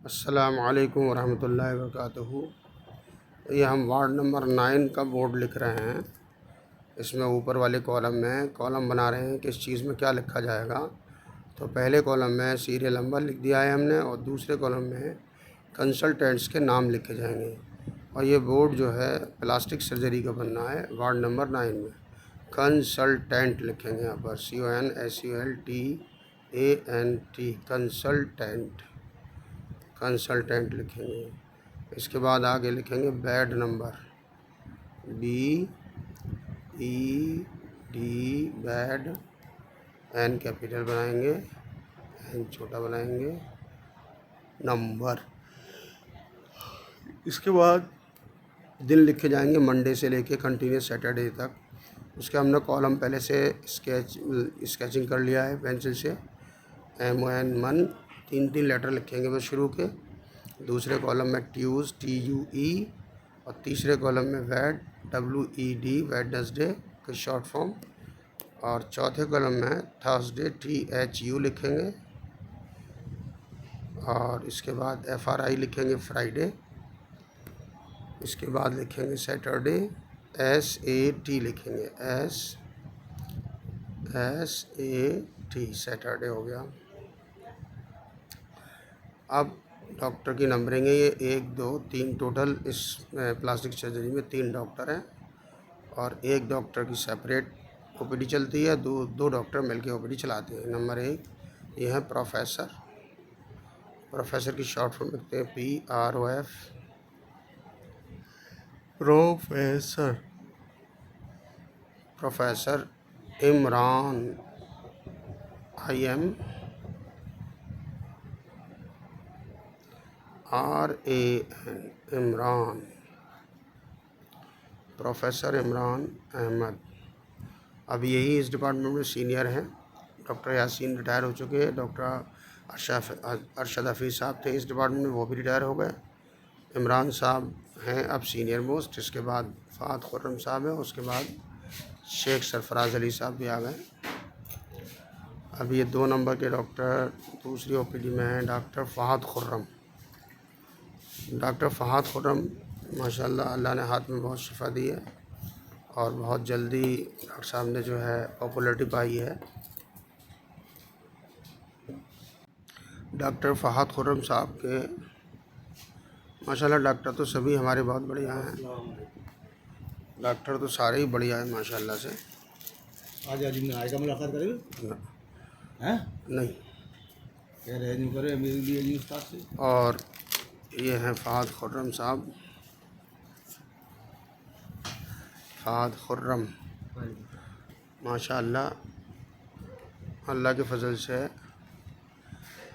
अस्सलामुअलैकुम वरहमतुल्लाहि वबरकातुहू। ये हम वार्ड नंबर 9 का बोर्ड लिख रहे हैं। इसमें ऊपर वाले कॉलम में कॉलम बना रहे हैं किस चीज़ में क्या लिखा जाएगा। तो पहले कॉलम में सीरियल नंबर लिख दिया है हमने और दूसरे कॉलम में कंसल्टेंट्स के नाम लिखे जाएंगे। और ये बोर्ड जो है प्लास्टिक सर्जरी का बनना है। वार्ड नंबर 9 में कंसल्टेंट लिखेंगे यहाँ पर CONSULTANT कंसल्टेंट लिखेंगे। इसके बाद आगे लिखेंगे bed number BED bed, N capital बनाएंगे, N छोटा बनाएंगे, नंबर। इसके बाद दिन लिखे जाएंगे मंडे से लेके कंटिन्यूस सैटरडे तक। उसके हमने कॉलम पहले से स्केचिंग कर लिया है पेंसिल से। MON मन 3 लेटर लिखेंगे बस शुरू के। दूसरे कॉलम में ट्यूज़ TUE और तीसरे कॉलम में वेड WED वेडनेसडे की शॉर्ट फॉर्म। और चौथे कॉलम में थर्सडे THU लिखेंगे। और इसके बाद FRI लिखेंगे फ्राइडे। इसके बाद लिखेंगे सैटरडे SAT लिखेंगे SAT सैटरडे हो गया। अब डॉक्टर की नंबरिंग है। ये 1 2 3 टोटल इस प्लास्टिक सर्जरी में 3 डॉक्टर हैं और एक डॉक्टर की सेपरेट OPD चलती है। दो डॉक्टर मिलकर OPD चलाते हैं। नंबर 1 ये है प्रोफेसर की शॉर्ट फॉर्म लिखते हैं PROF professor Imran IMRAN Imran, professor Imran Ahmed. अब यही इस डिपार्टमेंट में सीनियर हैं। डॉक्टर यासीन रिटायर हो चुके हैं। डॉक्टर अरशद हफीज़ साहब थे इस डिपार्टमेंट में, वो भी रिटायर हो गए। इमरान साहब हैं अब सीनियर मोस्ट। इसके बाद फ़ाहद खुर्रम साहब हैं। उसके बाद शेख सरफराज अली साहब भी आ गए। अब ये 2 नंबर के डॉक्टर दूसरी OPD में हैं। डॉक्टर फ़ाहद खुर्रम माशाल्लाह अल्लाह ने हाथ में बहुत शिफा दी है और बहुत जल्दी डॉक्टर साहब ने जो है पॉपुलरिटी पाई है। डॉक्टर फ़ाहद खुर्रम साहब के माशाल्लाह डॉक्टर तो सभी हमारे बहुत बढ़िया हैं। डॉक्टर तो सारे ही बढ़िया हैं माशाल्लाह से। आज आएगा मुलाकात करेंगे हैं? नहीं कह रहे नहीं करे मेरे लिए नहीं उस्ताद से। और ये हैं फ़ाहद खुर्रम साहब। फ़ाहद खुर्रम माशाअल्लाह अल्लाह के फ़ज़ल से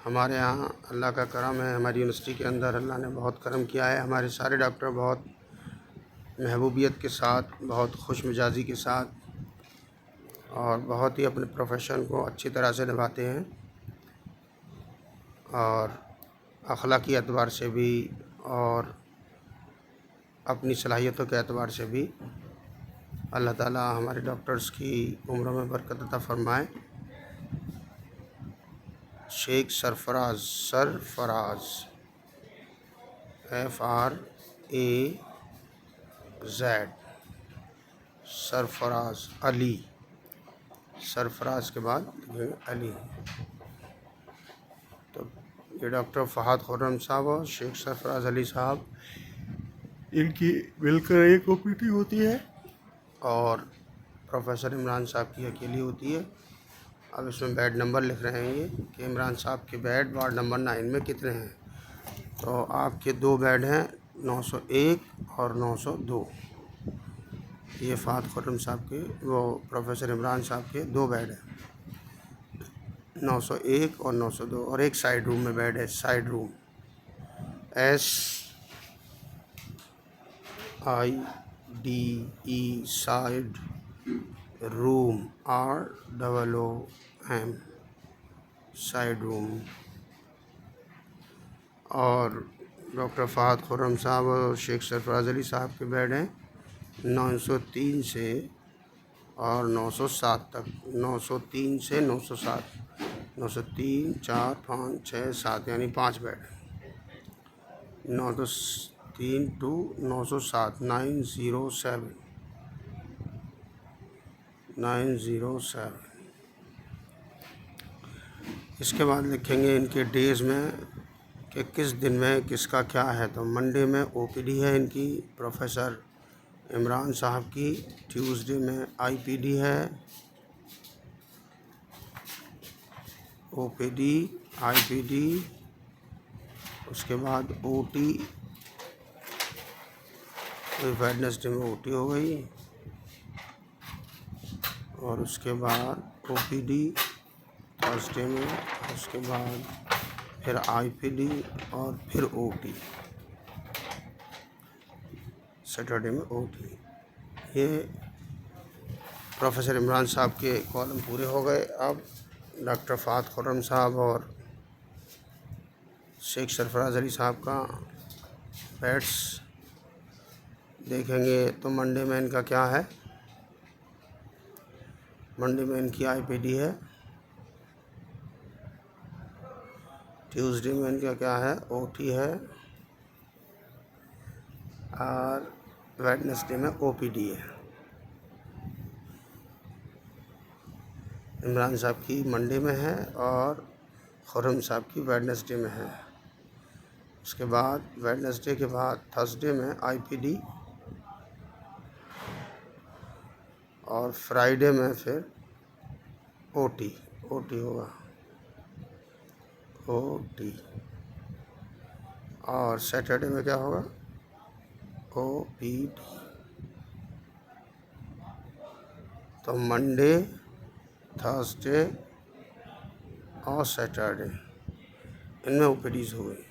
हमारे यहाँ अल्लाह का करम है। हमारी यूनिवर्सिटी के अंदर अल्लाह ने बहुत करम किया है। हमारे सारे डॉक्टर बहुत महबूबियत के साथ, बहुत खुश मिजाजी के साथ और बहुत ही अपने प्रोफेशन को अच्छी तरह से निभाते हैं और अखलाकी एतबार से भी और अपनी सलाहियतों के एतबार से भी अल्लाह ताला हमारे डॉक्टर्स की उम्र में बरकत अता फरमाए। शेख सरफराज FRAZ सरफराज अली, सरफराज के बाद अली। तो ये डॉक्टर फ़ाहद खुर्रम साहब और शेख सरफराज अली साहब, इनकी मिलकर एक OPD होती है और प्रोफेसर इमरान साहब की अकेली होती है। अब इसमें बेड नंबर लिख रहे हैं ये कि इमरान साहब के बेड वार्ड नंबर 9 में कितने हैं। तो आपके 2 बेड हैं 901 और 902। ये फ़ाहद खुर्रम साहब के, वो प्रोफेसर इमरान साहब के 2 बेड हैं 901 और 902। और एक साइड रूम में बेड है, side room SIDE side room ROOM side room. और डॉक्टर फ़ाहद खुर्रम साहब और शेख सरफराज अली साहब के बेड हैं 903 से और 907 तक। 903 से 907, 903 4 5 6 7 यानी 5 बेड। 903 टू 907 907। इसके बाद लिखेंगे इनके डेज़ में कि किस दिन में किसका क्या है। तो मंडे में ओपीडी है इनकी प्रोफेसर इमरान साहब की, ट्यूसडे में आईपीडी है, ओपीडी आईपीडी, उसके बाद ओटी, वेडनेसडे में ओटी हो गई, और उसके बाद ओपीडी थर्सडे में, उसके बाद फिर आईपीडी और फिर ओटी, सैटरडे में ओटी। ये प्रोफेसर इमरान साहब के कॉलम पूरे हो गए। अब डॉक्टर फ़ाहद खुर्रम साहब और शेख सरफराज अली साहब का पैट्स देखेंगे। तो मंडे में इनका क्या है, मंडे में इनकी आईपीडी है, ट्यूसडे में इनका क्या है, ओटी है, और वेडनेसडे में ओपीडी है। इमरान साहब की मंडे में है और खुर्रम साहब की वेडनेसडे में है। उसके बाद वेडनेसडे के बाद थर्सडे में आईपीडी, और फ्राइडे में फिर ओटी होगा, ओटी, और सैटरडे में क्या होगा, ओपीडी। तो मंडे, थर्सडे और सैटरडे इनमें ओपीडीज़ हो गई।